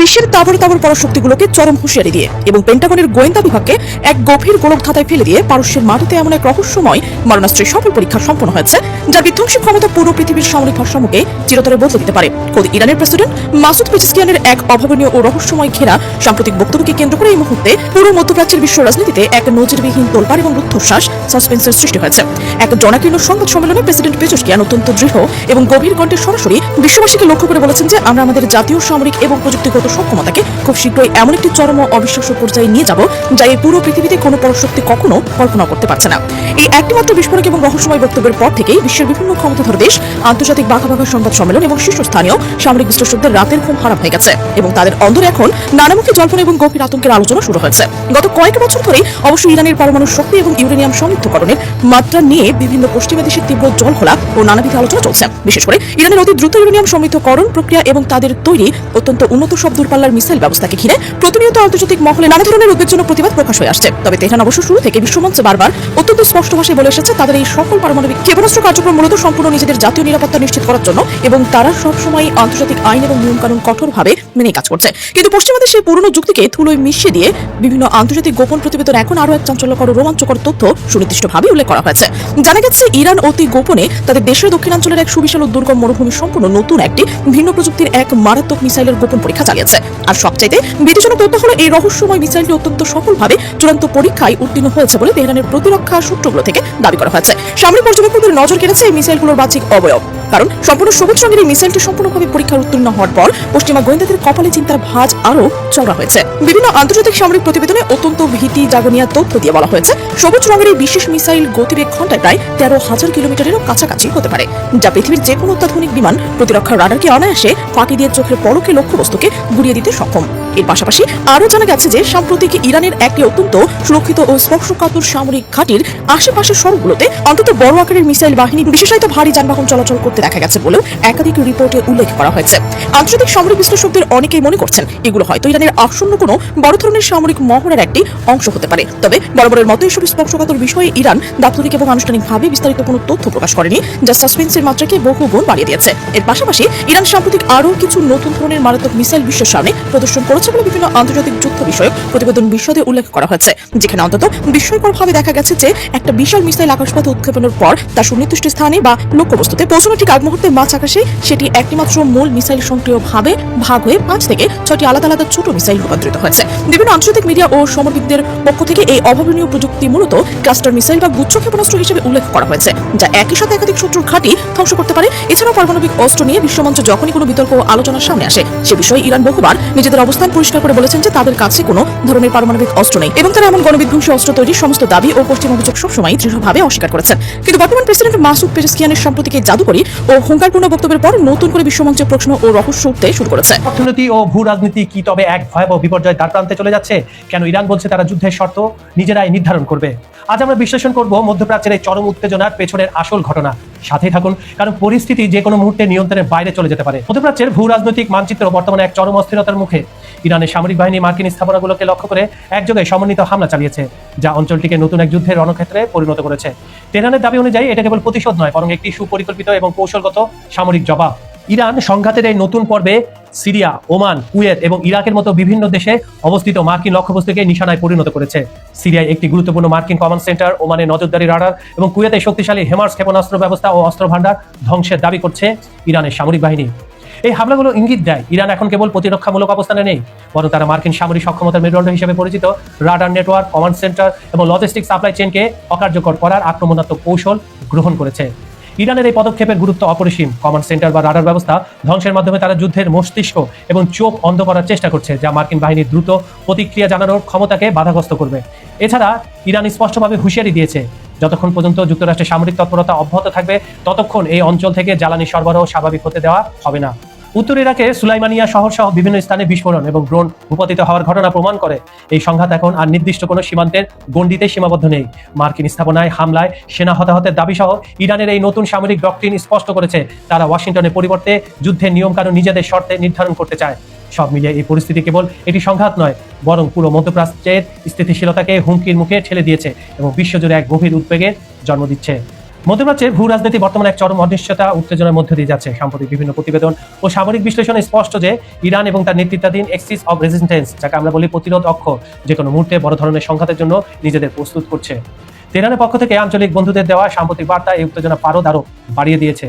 বিশ্বের তাবড় পরাশক্তিগুলোকে চরম হুঁশিয়ারি দিয়ে এবং পেন্টাগনের গোয়েন্দা বিভাগকে এক গভীর গোলকধাঁধায় ফেলে দিয়ে পারস্যের মাটিতে এমন এক রহস্যময় মারণাস্ত্রের সফল পরীক্ষা সম্পন্ন হয়েছে যা বিধ্বংসী ক্ষমতা পুরো পৃথিবীর সামরিক ভারসাম্যকে চিরতরে বদলে দিতে পারে। খোদ ইরানের প্রেসিডেন্ট মাসুদ পেজেশকিয়ানের এক অভাবনীয় ও রহস্যময় ঘেরা সাম্প্রতিক বক্তব্যকে কেন্দ্র করে এই মুহূর্তে পুরো মধ্যপ্রাচ্যের বিশ্ব রাজনীতিতে এক নজিরবিহীন তোলপাড় এবং রুদ্ধশ্বাস সাসপেন্সের সৃষ্টি হয়েছে। এক জনাকীর্ণ সংবাদ সম্মেলনে প্রেসিডেন্ট পেজেশকিয়ান অত্যন্ত দৃঢ় এবং গভীর কণ্ঠে সরাসরি বিশ্ববাসীকে লক্ষ্য করে বলেছেন যে আমরা আমাদের জাতীয় সামরিক এবং প্রযুক্তিগত সক্ষমতাকে খুব শীঘ্রই এমন একটি চরম অবিশ্বাস্য পর্যায়ে নিয়ে যাব যা এই পুরো পৃথিবীতে কোনো পরাশক্তি কখনো কল্পনা করতে পারছে না। এই একটিমাত্র বিস্ফোরক এবং রহস্যময় বক্তব্যের পর থেকেই বিশ্বের বিভিন্ন ক্ষমতাধর দেশ, আন্তর্জাতিক বাঘা সংবাদ সম্মেলন এবং শীর্ষস্থানীয় সামরিক বিশ্লেষকদের রাতের ঘুম হারাম হয়ে গেছে এবং তাদের অন্তরে এখন নানামুখী জল্পনা এবং গভীর আতঙ্কের আলোচনা শুরু হয়েছে। গত কয়েক বছর ধরেই অবশ্য ইরানের পরমাণু শক্তি এবং ইউরেনিয়াম সমৃদ্ধকরণের মাত্রা নিয়ে বিভিন্ন পশ্চিমা দেশের তীব্র জলঘোলা ও নানাবিধ আলোচনা চলছে। বিশেষ করে ইরানের অতি দ্রুত ইউরেনিয়াম সমৃদ্ধকরণ প্রক্রিয়া এবং তাদের তৈরি অত্যন্ত উন্নত সব দূরপাল্লার মিসাইল ব্যবস্থাকে ঘিরে প্রতিনিয়ত আন্তর্জাতিক মহলে নানা ধরনের উদ্বেগজনক প্রতিবাদ প্রকাশ হয়ে আসছে। তবে তেহরান অবশ্য শুরু থেকে বিশ্বমঞ্চে বারবার অত্যন্ত স্পষ্ট ভাষায় বলে এসেছে তাদের এই সকল পারমাণবিক ক্ষেপণাস্ত্র কার্যক্রম মূলত সম্পূর্ণ নিজেদের জাতীয় নিরাপত্তা নিশ্চিত করার জন্য এবং তারা সবসময় আন্তর্জাতিক আইন এবং নিয়মকানুন কঠোরভাবে মেনে কাজ করছে। কিন্তু পশ্চিমাদের সেই পুরনো যুক্তিকে ধুলোয় মিশিয়ে দিয়ে বিভিন্ন আন্তর্জাতিক গোপন প্রতিবেদন এখন আরও এক চাঞ্চল্যকর ও রোমাঞ্চকর তথ্য সুনির্দিষ্টভাবে উল্লেখ করা হয়েছে। জানা গেছে ইরান অতি গোপনে তাদের দেশের দক্ষিণাঞ্চলের এক সুবিশাল ও দুর্গম মরুভূমি সম্পূর্ণ নতুন একটি ভিন্ন প্রযুক্তির এক মারাত্মক মিসাইলের গোপন পরীক্ষা চালিয়েছে। আর সবচাইতে ভীতিজনক তথ্য হলো এই রহস্যময় মিসাইলটি অত্যন্ত সফলভাবে চূড়ান্ত পরীক্ষায় উত্তীর্ণ হয়েছে বলে তেহরানের প্রতিরক্ষা সূত্রগুলো থেকে দাবি করা হয়েছে। সামরিক পর্যবেক্ষকদের নজর কেড়েছে এই মিসাইলগুলোর বাহ্যিক অবয়ব, কারণ সম্পূর্ণ সবুজ রঙের এই মিসাইলটি সম্পূর্ণভাবে পরীক্ষার উত্তীর্ণ হওয়ার পর পশ্চিমা গোয়েন্দাদের কপালে চিন্তার ভাঁজ আরও চওড়া হয়েছে। বিভিন্ন আন্তর্জাতিক সামরিক প্রতিবেদনে অত্যন্ত ভীতি জাগনিয়া তথ্য দিয়ে বলা হয়েছে সবুজ রঙের এই বিশেষ মিসাইল গতিবেগ ঘন্টায় প্রায় 13,000 কিলোমিটারেরও কাছাকাছি হতে পারে, যা পৃথিবীর যে কোনো অত্যাধুনিক বিমান প্রতিরক্ষার রাডারকে অনায়াসে ফাঁকি দিয়ে চোখের পলকে লক্ষ্যবস্তুকে গুড়িয়ে দিতে সক্ষম। এর পাশাপাশি আরও জানা গেছে যে সাম্প্রতিক ইরানের একটি অত্যন্ত সুরক্ষিত ও স্পর্শকাতর সামরিক ঘাঁটির আশেপাশের সড়কগুলোতে অন্তত বড় আকারের মিসাইল বাহিনী বিশেষায়িত ভারী যানবাহন চলাচল করতে দেখা গেছে বলেও একাধিক রিপোর্টে উল্লেখ করা হয়েছে। আন্তর্জাতিক সামরিক বিশ্লেষকদের অনেকেই মনে করছেন এগুলো হয়তো ইরানের আসন্ন কোনো বড় ধরনের সামরিক মহড়ার একটি অংশ হতে পারে। তবে বরাবরের মতো এসব স্পর্শকাতর বিষয়ে ইরান দাপ্তরিক এবং আনুষ্ঠানিকভাবে বিস্তারিত কোনো তথ্য প্রকাশ করেনি, যা সাসপেন্সের মাত্রাকে বহুগুণ বাড়িয়ে দিয়েছে। এর পাশাপাশি ইরান সাম্প্রতিক আরও কিছু নতুন ধরনের মারাত্মক মিসাইল বিশ্বের সামনে প্রদর্শন করেছে হচ্ছে বলে বিভিন্ন আন্তর্জাতিক যুদ্ধ বিষয়ক প্রতিবেদন বিশদে উল্লেখ করা হয়েছে, যেখানে অন্তত বিস্ময়করভাবে দেখা গেছে যে একটা বিশাল মিসাইল আকাশপথে উৎক্ষেপণের পর তার সুনির্দিষ্ট স্থানে বা লক্ষ্যবস্তুতে পৌঁছানোর ঠিক আগ মুহূর্তে মাঝ আকাশে সেটি একটিমাত্র মূল মিসাইল সক্রিয়ভাবে ভাগ হয়ে 5 থেকে 6টি আলাদা আলাদা ছোট মিসাইল রূপান্তরিত হয়েছে। বিভিন্ন আন্তর্জাতিক মিডিয়া ও সমরবিদদের পক্ষ থেকে এই অভাবনীয় প্রযুক্তি মূলত ক্লাস্টার মিসাইল বা গুচ্ছ ক্ষেপণাস্ত্র হিসেবে উল্লেখ করা হয়েছে, যা একই সাথে একাধিক শত্রুর ঘাঁটি ধ্বংস করতে পারে। এছাড়াও পারমাণবিক অস্ত্র নিয়ে বিশ্বমঞ্চ যখনই কোনো বিতর্ক ও আলোচনার সামনে আসে, সে বিষয়ে ইরান বহুবার নিজেদের অবস্থান পরিষ্কার করে বলেছেন যে তাদের কাছে কোনো ধরনের পারমাণবিক অস্ত্র নেই এবং তারা এমন গণবিধ্বংসী অস্ত্র তৈরির সমস্ত দাবি ও পশ্চিমা অভিযোগ সবসময় দৃঢ়ভাবে অস্বীকার করেছেন। কিন্তু বর্তমান প্রেসিডেন্ট মাসুদ পেজেশকিয়ানের সাম্প্রতিক জাদুকরী ও হুঙ্কারপূর্ণ বক্তব্যের পর নতুন করে বিশ্বমঞ্চে প্রশ্ন ও রহস্য উঠতে শুরু করেছে। অর্থনীতি ও ভূ রাজনীতি কি তবে এক ভয়াবহ বিপর্যয় দ্বার প্রান্তে চলে যাচ্ছে? কেন ইরান বলছে তারা যুদ্ধের শর্ত নিজেরাই নির্ধারণ করবে? আজ আমরা বিশ্লেষণ করব মধ্যপ্রাচ্যের এই চরম উত্তেজনার পেছনের আসল ঘটনা। সাথেই থাকুন, কারণ পরিস্থিতি যে কোনো মুহূর্তে নিয়ন্ত্রণের বাইরে চলে যেতে পারে। মধ্যপ্রাচ্যের ভূ রাজনৈতিক মানচিত্র বর্তমানে এক চরম অস্থিরতার মুখে। ইরানের সামরিক বাহিনী মার্কিন স্থাপনাগুলোকে লক্ষ্য করে একযোগে সমন্বিত হামলা চালিয়েছে, যা অঞ্চলটিকে নতুন এক যুদ্ধের রণক্ষেত্রে পরিণত করেছে। তেহরানের দাবি অনুযায়ী এটা কেবল প্রতিশোধ নয়, বরং একটি সুপরিকল্পিত এবং কৌশলগত সামরিক জবাব। ইরান সংঘাতের এই নতুন পর্বে সিরিয়া, ওমান, কুয়েত এবং ইরাকের মতো বিভিন্ন দেশে অবস্থিত মার্কিন লক্ষ্যবস্তুকে নিশানায় পরিণত করেছে। সিরিয়ায় একটি গুরুত্বপূর্ণ মার্কিন কমান্ড সেন্টার, ওমানে নজরদারি রাডার এবং কুয়েতে শক্তিশালী হেমার্স ক্ষেপণাস্ত্র ব্যবস্থা ও অস্ত্র ভান্ডার ধ্বংসের দাবি করছে ইরানের সামরিক বাহিনী। এই হামলাগুলো ইঙ্গিত দেয় ইরান এখন কেবল প্রতিরক্ষামূলক অবস্থানে নেই, বরং তারা মার্কিন সামরিক সক্ষমতার মেরুদণ্ড হিসেবে পরিচিত রাডার নেটওয়ার্ক, কমান্ড সেন্টার এবং লজিস্টিক সাপ্লাই চেইনকে অকার্যকর করার আক্রমণাত্মক কৌশল গ্রহণ করেছে। ইরানের এই পদক্ষেপের গুরুত্ব অপরিসীম। কমান্ড সেন্টার বা রাডার ব্যবস্থা ধ্বংসের মাধ্যমে তারা যুদ্ধের মস্তিষ্ক এবং চোখ অন্ধ করার চেষ্টা করছে, যা মার্কিন বাহিনীর দ্রুত প্রতিক্রিয়া জানানোর ক্ষমতাকে বাধাগ্রস্ত করবে। এছাড়া ইরান স্পষ্টভাবে হুঁশিয়ারি দিয়েছে, যতক্ষণ পর্যন্ত যুক্তরাষ্ট্রের সামরিক তৎপরতা অব্যাহত থাকবে ততক্ষণ এই অঞ্চল থেকে জ্বালানি সরবরাহ স্বাভাবিক হতে দেওয়া হবে না। উত্তর ইরাকের সুলাইমানিয়া শহর সহ বিভিন্ন স্থানে বিস্ফোরণ এবং ড্রোন ভূপাতিত হওয়ার ঘটনা প্রমাণ করে এই সংঘাত এখন আর নির্দিষ্ট কোনো সীমান্তের গণ্ডিতে সীমাবদ্ধ নেই। মার্কিন স্থাপনায় হামলায় সেনা হতাহতের দাবি সহ ইরানের এই নতুন সামরিক ডক্ট্রিন স্পষ্ট করেছে তারা ওয়াশিংটনের পরিবর্তে যুদ্ধের নিয়মকানুন নিজেদের শর্তে নির্ধারণ করতে চায়। সব মিলিয়ে এই পরিস্থিতি কেবল এটি সংঘাত নয়, বরং পুরো মধ্যপ্রাচ্যের স্থিতিশীলতাকে হুমকির মুখে ঠেলে দিয়েছে এবং বিশ্বজুড়ে এক গভীর উদ্বেগের জন্ম দিচ্ছে। মধ্যপ্রাচ্যের ভূ রাজনীতি বর্তমানে এক চরম অনিশ্চয়তা উত্তেজনার মধ্যে দিয়ে যাচ্ছে। সাম্প্রতিক বিভিন্ন প্রতিবেদন ও সামরিক বিশ্লেষণে স্পষ্ট যে ইরান এবং তার নেতৃত্বাধীন এক্সিস অব রেজিস্ট্যান্স, যাকে আমরা বলি প্রতিরোধ অক্ষ, যে কোনো মুহূর্তে বড় ধরনের সংঘাতের জন্য নিজেদের প্রস্তুত করছে। তেহরানের পক্ষ থেকে আঞ্চলিক বন্ধুদের দেওয়া সাম্প্রতিক বার্তা এই উত্তেজনা পারদ আরও বাড়িয়ে দিয়েছে।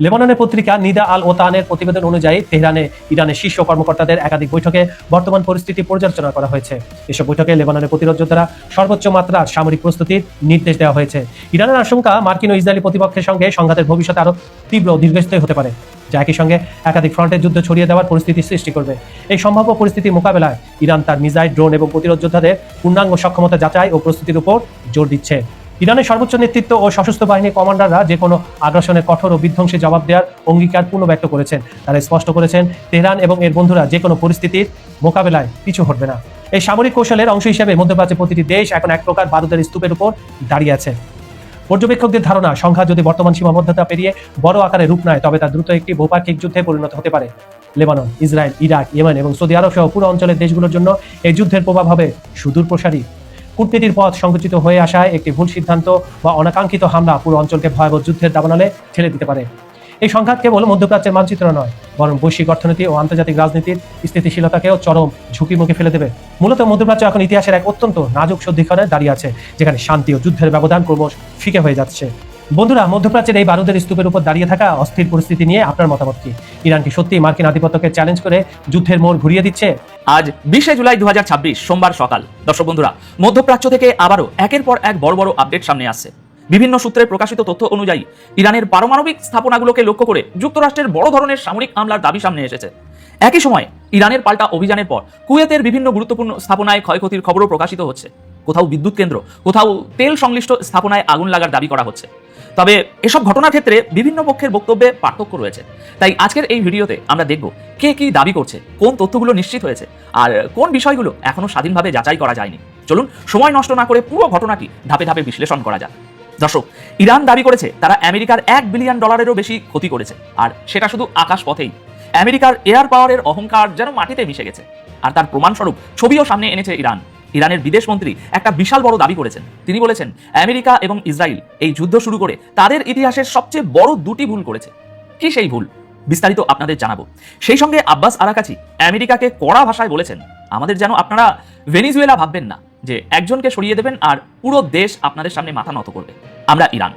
লেবাননের পত্রিকা নিদা আল ওতানের প্রতিবেদন অনুযায়ী তেহরানে ইরানের শীর্ষ কর্মকর্তাদের একাধিক বৈঠকে বর্তমান পরিস্থিতি পর্যালোচনা করা হয়েছে। এসব বৈঠকে লেবাননের প্রতিরোধ যোদ্ধারা সর্বোচ্চ মাত্রার সামরিক প্রস্তুতির নির্দেশ দেওয়া হয়েছে। ইরানের আশঙ্কা মার্কিন ও ইসরায়েলি প্রতিপক্ষের সঙ্গে সংঘাতের ভবিষ্যৎ আরও তীব্র দীর্ঘস্থায়ী হতে পারে, যা একই সঙ্গে একাধিক ফ্রন্টের যুদ্ধ ছড়িয়ে দেওয়ার পরিস্থিতি সৃষ্টি করবে। এই সম্ভাব্য পরিস্থিতির মোকাবেলায় ইরান তার মিসাইল, ড্রোন এবং প্রতিরোধ যোদ্ধাদের পূর্ণাঙ্গ সক্ষমতা যাচাই ও প্রস্তুতির উপর জোর দিচ্ছে। ইরানের সর্বোচ্চ নেতৃত্ব ও সশস্ত্র বাহিনীর কমান্ডাররা যে কোনো আগ্রাসনের কঠোর ও বিধ্বংসী জবাব দেওয়ার অঙ্গীকার পূর্ণ ব্যক্ত করেছেন। তারা স্পষ্ট করেছেন তেহরান এবং এর বন্ধুরা যে কোনো পরিস্থিতির মোকাবেলায় পিছু হটবে না। এই সামরিক কৌশলের অংশ হিসেবে মধ্যপ্রাচ্যের প্রতিটি দেশ এখন এক প্রকার বারুদের স্তূপের উপর দাঁড়িয়ে আছে। পর্যবেক্ষকদের ধারণা, সংঘাত যদি বর্তমান সীমাবদ্ধতা পেরিয়ে বড় আকারে রূপ নেয় তবে তা দ্রুত একটি বহুপাক্ষিক যুদ্ধে পরিণত হতে পারে। লেবানন, ইসরায়েল, ইরাক, ইয়েমেন এবং সৌদি আরব সহ পুরো অঞ্চলের দেশগুলোর জন্য এই যুদ্ধের প্রভাব হবে সুদূর প্রসারী। কূটনীতির পথ সংকুচিত হয়ে আসায় একটি ভুল সিদ্ধান্ত বা অনাকাঙ্ক্ষিত হামলা পুরো অঞ্চলকে ভয়াবহ যুদ্ধের দাবানলে ঠেলে দিতে পারে। এই সংঘাত কেবল মধ্যপ্রাচ্যের মানচিত্র নয়, বরং বৈশ্বিক অর্থনীতি ও আন্তর্জাতিক রাজনীতির স্থিতিশীলতাকেও চরম ঝুঁকির মুখে ফেলে দেবে। মূলত মধ্যপ্রাচ্য এখন ইতিহাসের এক অত্যন্ত নাজুক সন্ধিক্ষণে দাঁড়িয়ে আছে, যেখানে শান্তি ও যুদ্ধের ব্যবধান ক্রমশ ফিকে হয়ে যাচ্ছে। বন্ধুরা, মধ্যপ্রাচ্যের এই বারুদের স্তূপের উপর দাঁড়িয়ে থাকা অস্থির পরিস্থিতি নিয়ে আপনার মতামত কি? ইরান কি সত্যি মার্কিন আধিপত্যকে চ্যালেঞ্জ করে যুদ্ধের মোড় ঘুরিয়ে দিচ্ছে? আজ 20 জুলাই 2026 সোমবার সকাল। দর্শক বন্ধুরা, মধ্যপ্রাচ্য থেকে আবারও একের পর এক বড় বড় আপডেট সামনে আসছে। বিভিন্ন সূত্রে প্রকাশিত তথ্য অনুযায়ী ইরানের পারমাণবিক স্থাপনাগুলোকে লক্ষ্য করে যুক্তরাষ্ট্রের বড় ধরনের সামরিক হামলার দাবি সামনে এসেছে। একই সময় ইরানের পাল্টা অভিযানের পর কুয়েতের বিভিন্ন গুরুত্বপূর্ণ স্থাপনায় ক্ষয়ক্ষতির খবরও প্রকাশিত হচ্ছে। কোথাও বিদ্যুৎ কেন্দ্র, কোথাও তেল সংশ্লিষ্ট স্থাপনায় আগুন লাগার দাবি করা হচ্ছে। তবে এসব ঘটনার ক্ষেত্রে বিভিন্ন পক্ষের বক্তব্যে পার্থক্য রয়েছে। তাই আজকের এই ভিডিওতে আমরা দেখব কে কি দাবি করছে, কোন তথ্যগুলো নিশ্চিত হয়েছে, আর কোন বিষয়গুলো এখনো স্বাধীনভাবে যাচাই করা যায়নি। চলুন সময় নষ্ট না করে পুরো ঘটনাটি ধাপে ধাপে বিশ্লেষণ করা যাক। দর্শক, ইরান দাবি করেছে তারা আমেরিকার $1 বিলিয়ন বেশি ক্ষতি করেছে, আর সেটা শুধু আকাশ পথেই। আমেরিকার এয়ার পাওয়ারের অহংকার যেন মাটিতে মিশে গেছে, আর তার প্রমাণস্বরূপ ছবিও সামনে এনেছে ইরান। ইরানের বিদেশমন্ত্রী একটা বিশাল বড় দাবি করেছেন। তিনি বলেছেন আমেরিকা এবং ইসরায়েল এই যুদ্ধ শুরু করে তাদের ইতিহাসের সবচেয়ে বড় দুটি ভুল করেছে। কি সেই ভুল? বিস্তারিত আপনাদের জানাবো। সেই সঙ্গে আব্বাস আরাকাচি আমেরিকাকে কড়া ভাষায় বলেছেন, আমাদের যেন আপনারা ভেনিজুয়েলা ভাববেন না যে একজনকে সরিয়ে দেবেন আর পুরো দেশ আপনাদের সামনে মাথা নত করবে। আমরা ইরান।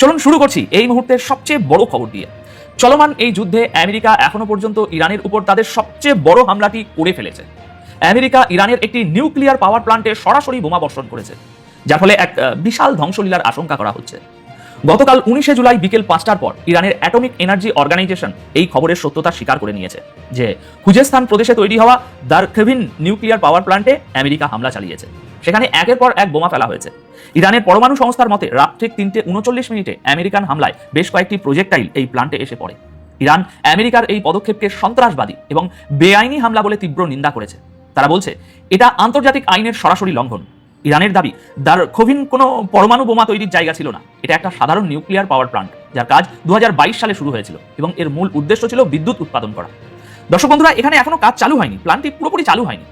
চলুন শুরু করছি এই মুহূর্তের সবচেয়ে বড় খবর দিয়ে। চলমান এই যুদ্ধে আমেরিকা এখনো পর্যন্ত ইরানের উপর তাদের সবচেয়ে বড় হামলাটি করে ফেলেছে। আমেরিকা ইরানের একটি নিউক্লিয়ার পাওয়ার প্ল্যান্টে সরাসরি বোমা বর্ষণ করেছে, যার ফলে এক বিশাল ধ্বংসলীলার আশঙ্কা করা হচ্ছে। গতকাল 19শে জুলাই বিকেল 5টার পর ইরানের অ্যাটমিক এনার্জি অর্গানাইজেশন এই খবরের সত্যতা স্বীকার করে নিয়েছে যে খুজেস্তান প্রদেশে তৈরি হওয়া দারখেভিন নিউক্লিয়ার পাওয়ার প্ল্যান্টে আমেরিকা হামলা চালিয়েছে। সেখানে একের পর এক বোমা ফেলা হয়েছে। ইরানের পরমাণু সংস্থার মতে রাত ঠিক 3:39 আমেরিকান হামলায় বেশ কয়েকটি প্রজেক্টাইল এই প্ল্যান্টে এসে পড়ে। ইরান আমেরিকার এই পদক্ষেপকে সন্ত্রাসবাদী এবং বেআইনি হামলা বলে তীব্র নিন্দা করেছে। তারা বলছে এটা আন্তর্জাতিক আইনের সরাসরি লঙ্ঘন। ইরানের দাবি দারখেভিন কোনো পরমাণু বোমা তৈরির জায়গা ছিল না, এটা একটা সাধারণ নিউক্লিয়ার পাওয়ার প্ল্যান্ট যার কাজ 2022 সালে শুরু হয়েছিল এবং এর মূল উদ্দেশ্য ছিল বিদ্যুৎ উৎপাদন করা। দর্শক বন্ধুরা, এখানে এখনো কাজ চালু হয়নি, প্ল্যান্টটি পুরোপুরি চালু হয়নি।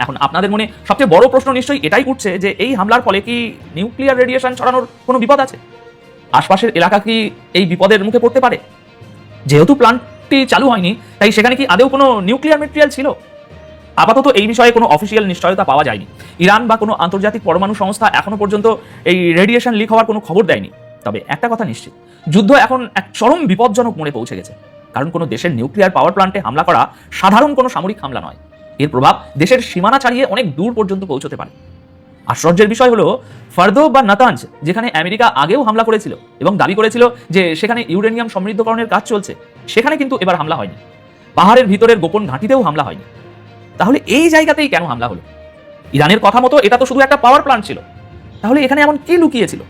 এখন আপনাদের মনে সবচেয়ে বড় প্রশ্ন নিশ্চয়ই এটাই উঠছে যে এই হামলার ফলে কি নিউক্লিয়ার রেডিয়েশন ছড়ানোর কোনো বিপদ আছে? আশপাশের এলাকা কি এই বিপদের মুখে পড়তে পারে? যেহেতু প্ল্যান্টটি চালু হয়নি, তাই সেখানে কি আদৌ কোনো নিউক্লিয়ার মেটেরিয়াল ছিল? আপাতত এই বিষয়ে কোনো অফিসিয়াল নিশ্চয়তা পাওয়া যায়নি। ইরান বা কোনো আন্তর্জাতিক পরমাণু সংস্থা এখনো পর্যন্ত এই রেডিয়েশন লিক হওয়ার কোনো খবর দেয়নি। তবে একটা কথা নিশ্চিত, যুদ্ধ এখন এক চরম বিপজ্জনক মোড়ে পৌঁছে গেছে। কারণ কোনো দেশের নিউক্লিয়ার পাওয়ার প্ল্যান্টে হামলা করা সাধারণ কোনো সামরিক হামলা নয়। এর প্রভাব দেশের সীমানা ছাড়িয়ে অনেক দূর পর্যন্ত পৌঁছতে পারে। আশ্চর্যের বিষয় হলো, ফার্দো বা নাতাঞ্জ, যেখানে আমেরিকা আগেও হামলা করেছিল এবং দাবি করেছিল যে সেখানে ইউরেনিয়াম সমৃদ্ধকরণের কাজ চলছে, সেখানে কিন্তু এবার হামলা হয়নি। পাহাড়ের ভিতরের গোপন ঘাঁটিতেও হামলা হয়নি। তাহলে এই জায়গাতেই কেন হামলা হলো? ইরানের কথা মতো এটা তো শুধু একটা পাওয়ার প্ল্যান্ট ছিল, তাহলে এখানে এমন কি লুকিয়েছিল?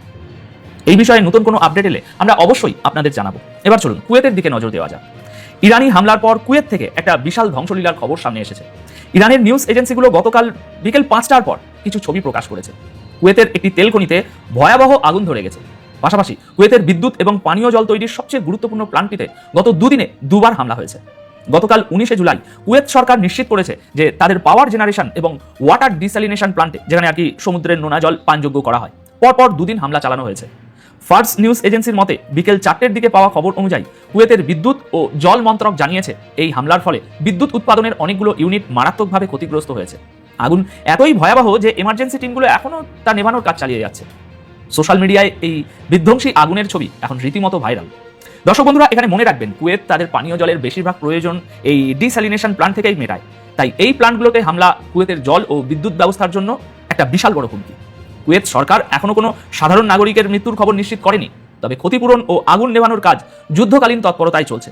এই বিষয়ে নতুন কোনো আপডেট এলে আমরা অবশ্যই আপনাদের জানাবো। এবার চলুন কুয়েতের দিকে নজর দেওয়া যাক। ইরানি হামলার পর কুয়েত থেকে একটা বিশাল ধ্বংসলীলার খবর সামনে এসেছে। ইরানের নিউজ এজেন্সিগুলো গতকাল বিকেল 5টার পর কিছু ছবি প্রকাশ করেছে। কুয়েতের একটি তেল খনিতে ভয়াবহ আগুন ধরে গেছে। পাশাপাশি কুয়েতের বিদ্যুৎ এবং পানীয় জল তৈরির সবচেয়ে গুরুত্বপূর্ণ প্ল্যান্টটিতে গত দুদিনে দুবার হামলা হয়েছে। গতকাল 19শে জুলাই কুয়েত সরকার নিশ্চিত করেছে যে তাদের পাওয়ার জেনারেশন এবং ওয়াটার ডিস্যালিনেশন প্ল্যান্টে, যেখানে আর কি সমুদ্রের নোনা জল পানযোগ্য করা হয়, পরপর দুদিন হামলা চালানো হয়েছে। ফার্স নিউজ এজেন্সির মতে বিকেল 4টের দিকে পাওয়া খবর অনুযায়ী কুয়েতের বিদ্যুৎ ও জল মন্ত্রক জানিয়েছে এই হামলার ফলে বিদ্যুৎ উৎপাদনের অনেকগুলো ইউনিট মারাত্মকভাবে ক্ষতিগ্রস্ত হয়েছে। আগুন এতই ভয়াবহ যে এমার্জেন্সি টিমগুলো এখনও তা নেভানোর কাজ চালিয়ে যাচ্ছে। সোশ্যাল মিডিয়ায় এই বিধ্বংসী আগুনের ছবি এখন রীতিমতো ভাইরাল। দর্শক বন্ধুরা, এখানে মনে রাখবেন, কুয়েত তাদের পানীয় জলের বেশিরভাগ প্রয়োজন এই ডিস্যালিনেশন প্ল্যান্ট থেকেই মেটায়। তাই এই প্ল্যান্টগুলোতে হামলা কুয়েতের জল ও বিদ্যুৎ ব্যবস্থার জন্য একটা বিশাল বড় হুমকি। কুয়েত সরকার এখনো কোনো সাধারণ নাগরিকের মৃত্যুর খবর নিশ্চিত করেনি, তবে ক্ষতিপূরণ ও আগুন নেভানোর কাজ যুদ্ধকালীন তৎপরতায় চলছে।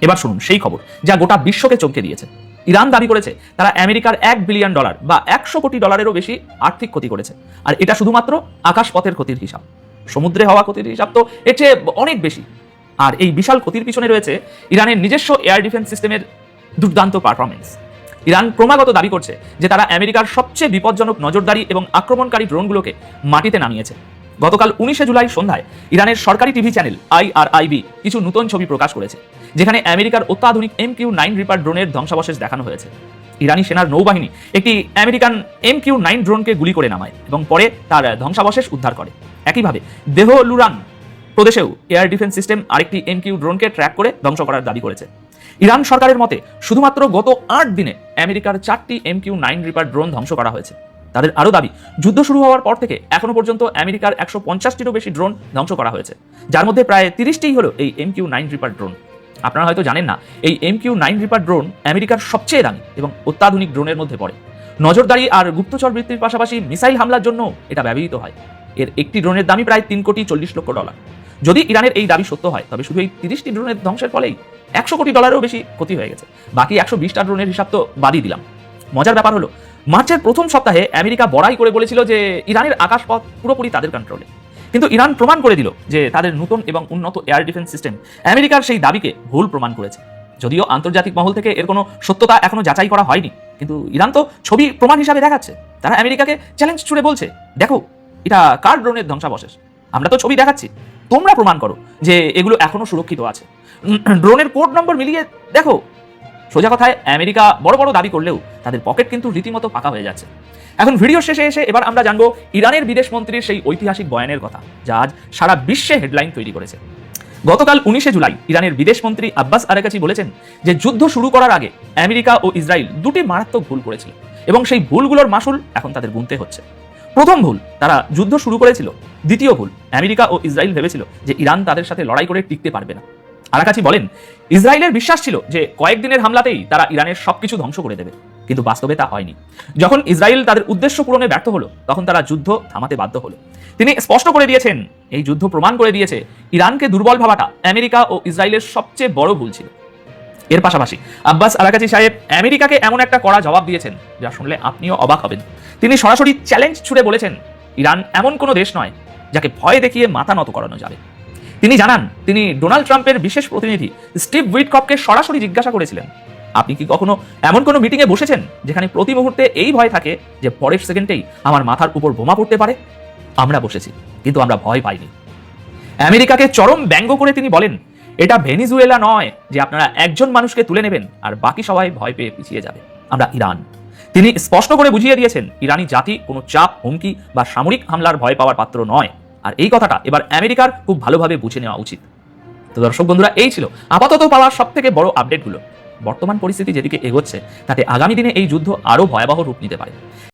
এবার শুনুন সেই খবর যা গোটা বিশ্বকে চমকে দিয়েছে। ইরান দাবি করেছে তারা আমেরিকার $1 বিলিয়ন বা 100 কোটি ডলারেরও বেশি আর্থিক ক্ষতি করেছে। আর এটা শুধুমাত্র আকাশপথের ক্ষতির হিসাব। সমুদ্রে হওয়া ক্ষতির হিসাব তো এর চেয়ে অনেক বেশি। আর এই বিশাল ক্ষতির পিছনে রয়েছে ইরানের নিজস্ব এয়ার ডিফেন্স সিস্টেমের দুর্দান্ত পারফরমেন্স। ইরান ক্রমাগত দাবি করছে যে তারা আমেরিকার সবচেয়ে বিপজ্জনক নজরদারি এবং আক্রমণকারী ড্রোনগুলোকে মাটিতে নামিয়েছে। গতকাল 19শে জুলাই সন্ধ্যায় ইরানের সরকারি টিভি চ্যানেল IRIB কিছু নতুন ছবি প্রকাশ করেছে, যেখানে আমেরিকার অত্যাধুনিক MQ-9 রিপার ড্রোনের ধ্বংসাবশেষ দেখানো হয়েছে। ইরানি সেনার নৌবাহিনী একটি আমেরিকান MQ-9 ড্রোনকে গুলি করে নামায় এবং পরে তার ধ্বংসাবশেষ উদ্ধার করে। একইভাবে দেহলুরান প্রদেশেও এয়ার ডিফেন্স সিস্টেম আরেকটি MQ ড্রোনকে ট্র্যাক করে ধ্বংস করার দাবি করেছে। ইরান সরকারের মতে শুধুমাত্র গত 8 দিনে আমেরিকার 4টি MQ-9 রিপার ড্রোন ধ্বংস করা হয়েছে। তাদের আরও দাবি, যুদ্ধ শুরু হওয়ার পর থেকে এখনো পর্যন্ত আমেরিকার 150টিরও বেশি ড্রোন ধ্বংস করা হয়েছে, যার মধ্যে প্রায় 30টিই হলো এই MQ-9 রিপার ড্রোন। আপনারা হয়তো জানেন না, এই MQ-9 রিপার ড্রোন আমেরিকার সবচেয়ে দামি এবং অত্যাধুনিক ড্রোনের মধ্যে পড়ে। নজরদারি আর গুপ্তচর বৃত্তির পাশাপাশি মিসাইল হামলার জন্য এটা ব্যবহৃত হয়। এর একটি ড্রোনের দামই প্রায় $3,40,00,000। যদি ইরানের এই দাবি সত্য হয়, তবে শুধু এই 30টি ড্রোনের ধ্বংসের ফলেই $100 কোটি বেশি ক্ষতি হয়ে গেছে। বাকি 120টা ড্রোনের হিসাব তো বাদই দিলাম। মজার ব্যাপার হলো, মার্চের প্রথম সপ্তাহে আমেরিকা বড়াই করে বলেছিল যে ইরানের আকাশপথ পুরোপুরি তাদের কন্ট্রোলে। কিন্তু ইরান প্রমাণ করে দিল যে তাদের নতুন এবং উন্নত এয়ার ডিফেন্স সিস্টেম আমেরিকার সেই দাবিকে ভুল প্রমাণ করেছে। যদিও আন্তর্জাতিক মহল থেকে এর কোনো সত্যতা এখনো যাচাই করা হয়নি, কিন্তু ইরান তো ছবি প্রমাণ হিসাবে দেখাচ্ছে। তারা আমেরিকাকে চ্যালেঞ্জ ছুড়ে বলছে, দেখো এটা কার ড্রোনের ধ্বংসাবশেষ, আমরা তো ছবি দেখাচ্ছি, তোমরা প্রমাণ করো যে এগুলো এখনো সুরক্ষিত আছে। ড্রোনের কোড নম্বর মিলিয়ে দেখো। সোজা কথায় আমেরিকা বড় বড় দাবি করলেও তাদের পকেট কিন্তু রীতিমতো ফাঁকা হয়ে যাচ্ছে। এখন ভিডিও শেষে এসে এবার আমরা জানবো ইরানের বিদেশ মন্ত্রীর সেই ঐতিহাসিক বয়ানের কথা, যা আজ সারা বিশ্বে হেডলাইন তৈরি করেছে। গতকাল 19শে জুলাই ইরানের বিদেশমন্ত্রী আব্বাস আরাকাচি বলেছেন যে যুদ্ধ শুরু করার আগে আমেরিকা ও ইসরায়েল দুটি মারাত্মক ভুল করেছিল এবং সেই ভুলগুলোর মাসুল এখন তাদের গুনতে হচ্ছে। প্রথম ভুল, তারা যুদ্ধ শুরু করেছিল। দ্বিতীয় ভুল, আমেরিকা ও ইসরায়েল ভেবেছিল যে ইরান তাদের সাথে লড়াই করে টিকতে পারবে না। আরাকাচি বলেন, ইসরায়েলের বিশ্বাস ছিল যে কয়েকদিনের হামলাতেই তারা ইরানের সবকিছু ধ্বংস করে দেবে, কিন্তু বাস্তবে তা হয়নি। যখন ইসরায়েল তাদের উদ্দেশ্য পূরণে ব্যর্থ হলো, তখন তারা যুদ্ধ থামাতে বাধ্য হলো। তিনি স্পষ্ট করে দিয়েছেন, এই যুদ্ধ প্রমাণ করে দিয়েছে ইরানকে দুর্বল ভাবাটা আমেরিকা ও ইসরায়েলের সবচেয়ে বড় ভুল ছিল। এর পাশাপাশি আব্বাস আরাকাচি সাহেব আমেরিকাকে এমন একটা কড়া জবাব দিয়েছেন যা শুনলে আপনিও অবাক হবেন। তিনি সরাসরি চ্যালেঞ্জ ছুড়ে বলেছেন, ইরান এমন কোনো দেশ নয় যাকে ভয় দেখিয়ে মাথা নত করানো যাবে। তিনি জানান, তিনি ডোনাল্ড ট্রাম্পের বিশেষ প্রতিনিধি স্টিভ উইটকপকে সরাসরি জিজ্ঞাসা করেছিলেন, আপনি কি কখনো এমন কোনো মিটিংয়ে বসেছেন যেখানে প্রতি মুহূর্তে এই ভয় থাকে যে পরের সেকেন্ডেই আমার মাথার উপর বোমা পড়তে পারে? আমরা বসেছি, কিন্তু আমরা ভয় পাইনি। আমেরিকাকে চরম ব্যঙ্গ করে তিনি বলেন, এটা ভেনিজুয়েলা নয় যে আপনারা একজন মানুষকে তুলে নেবেন আর বাকি সবাই ভয় পেয়ে পিছিয়ে যাবে। আমরা ইরান। তিনি স্পষ্ট করে বুঝিয়ে দিয়েছেন, ইরানি জাতি কোনো চাপ, হুমকি বা সামরিক হামলার ভয় পাওয়ার পাত্র নয়। আর এই কথাটা এবার আমেরিকার খুব ভালোভাবে বুঝে নেওয়া উচিত। তো দর্শক বন্ধুরা, এই ছিল আপাতত পাওয়া সব থেকে বড় আপডেটগুলো। বর্তমান পরিস্থিতি যেদিকে এগোচ্ছে তাতে আগামী দিনে এই যুদ্ধ আরও ভয়াবহ রূপ নিতে পারে।